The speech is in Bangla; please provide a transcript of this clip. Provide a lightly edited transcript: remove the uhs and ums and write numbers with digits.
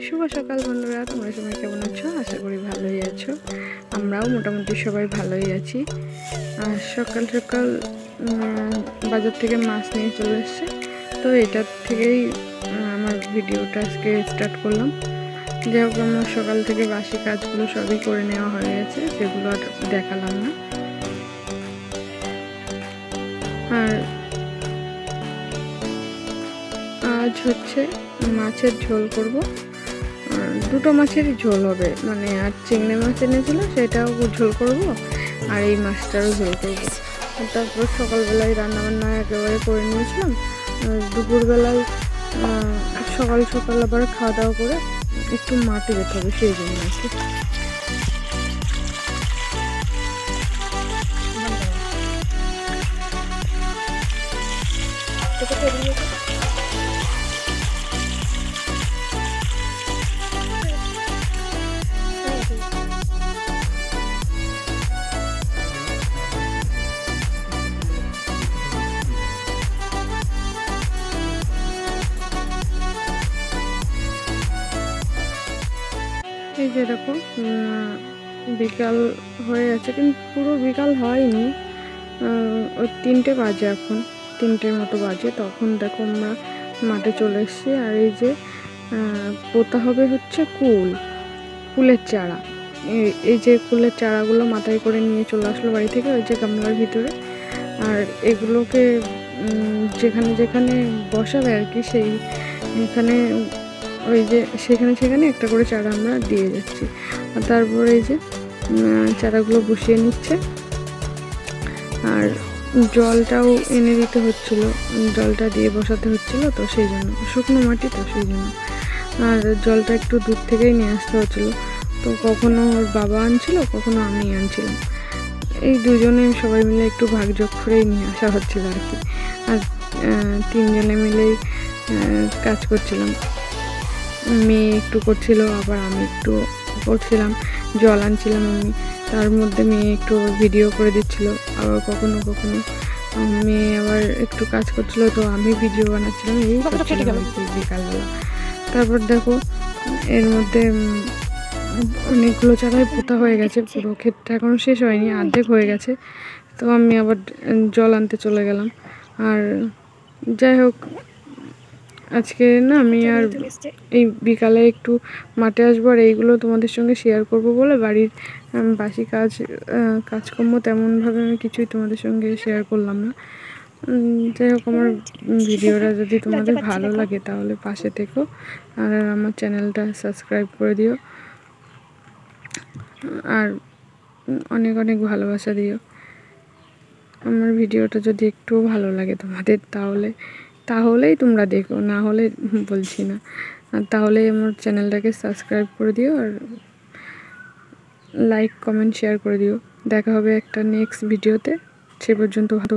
শুভ সকাল বন্ধুরা, তোমরা সবাই কেমন আছো? আশা করি ভালোই আছো। আমরাও মোটামুটি সবাই ভালোই আছি। আর সকাল সকাল বাজার থেকে মাছ নিয়ে চলে এসছে, তো এটার থেকেই আমার ভিডিওটা আজকে স্টার্ট করলাম। যাই হোক, আমার সকাল থেকে বাসি কাজগুলো সবই করে নেওয়া হয়ে গেছে, সেগুলো আর দেখালাম না। আর আজ হচ্ছে মাছের ঝোল করব। দুটো মাছেরই ঝোল হবে, মানে আর চিংড়ি মাছ এনেছিল সেটাও ঝোল করব, আর এই মাছটারও ঝোল করব। তারপর সকালবেলায় রান্নাবান্না একেবারে করে নিয়েছিলাম। দুপুরবেলায় সকাল সকাল আবার খাওয়া দাওয়া করে একটু মাঠে যেতে হবে, সেই জন্য আর কি। এই যে দেখো, বিকাল হয়ে গেছে, কিন্তু পুরো বিকাল হয়নি। ওই 3টে বাজে, এখন 3টের মতো বাজে। তখন দেখো আমরা মাঠে চলে এসেছি। আর এই যে পোতা হবে হচ্ছে কুলের চারা। এই যে কুলের চারাগুলো মাথায় করে নিয়ে চলে আসলো বাড়ি থেকে, ওই যে গামলার ভিতরে। আর এগুলোকে যেখানে যেখানে বসাবে আর কি, এখানে ওই যে সেখানে একটা করে চারা আমরা দিয়ে যাচ্ছি। আর তারপরে এই যে চারাগুলো বসিয়ে নিচ্ছে। আর জলটাও এনে দিতে হচ্ছিল, জলটা দিয়ে বসাতে হচ্ছিল, তো সেই জন্য শুকনো মাটি, তো সেই জন্য। আর জলটা একটু দূর থেকেই নিয়ে আসতে হচ্ছিলো, তো কখনো ওর বাবা আনছিল, কখনো আমি আনছিলাম। এই দুজনে সবাই মিলে একটু ভাগযোগ করেই নিয়ে আসা হচ্ছিল আর কি। আর 3জনে মিলেই কাজ করছিলাম। মেয়ে একটু করছিল, আবার আমি একটু করছিলাম। জল আনছিলাম আমি, তার মধ্যে মেয়ে একটু ভিডিও করে দিচ্ছিল। আবার কখনো কখনো মেয়ে আবার একটু কাজ করছিল, তো আমি ভিডিও বানাচ্ছিলাম। এই করছিলাম বিকালবেলা। তারপর দেখো, এর মধ্যে অনেকগুলো চারাই পোতা হয়ে গেছে, পুরো ক্ষেতটা এখনও শেষ হয়নি, অর্ধেক হয়ে গেছে। তো আমি আবার জল আনতে চলে গেলাম। আর যাই হোক, আজকে না আমি আর এই বিকালে একটু মাঠে আসবো, আর এইগুলো তোমাদের সঙ্গে শেয়ার করব বলে বাড়ির বাসি কাজকর্ম তেমনভাবে আমি কিছুই তোমাদের সঙ্গে শেয়ার করলাম না। যাই হোক, আমার ভিডিওটা যদি তোমাদের ভালো লাগে তাহলে পাশে থেকো, আর আমার চ্যানেলটা সাবস্ক্রাইব করে দিও, আর অনেক অনেক ভালোবাসা দিও। আমার ভিডিওটা যদি একটু ভালো লাগে তোমাদের তাহলেই তোমরা দেখো, না হলে বলছি না। আর তাহলেই আমার চ্যানেলটাকে সাবস্ক্রাইব করে দিও, আর লাইক কমেন্ট শেয়ার করে দিও। দেখা হবে একটা নেক্সট ভিডিওতে, সে পর্যন্ত ভালো।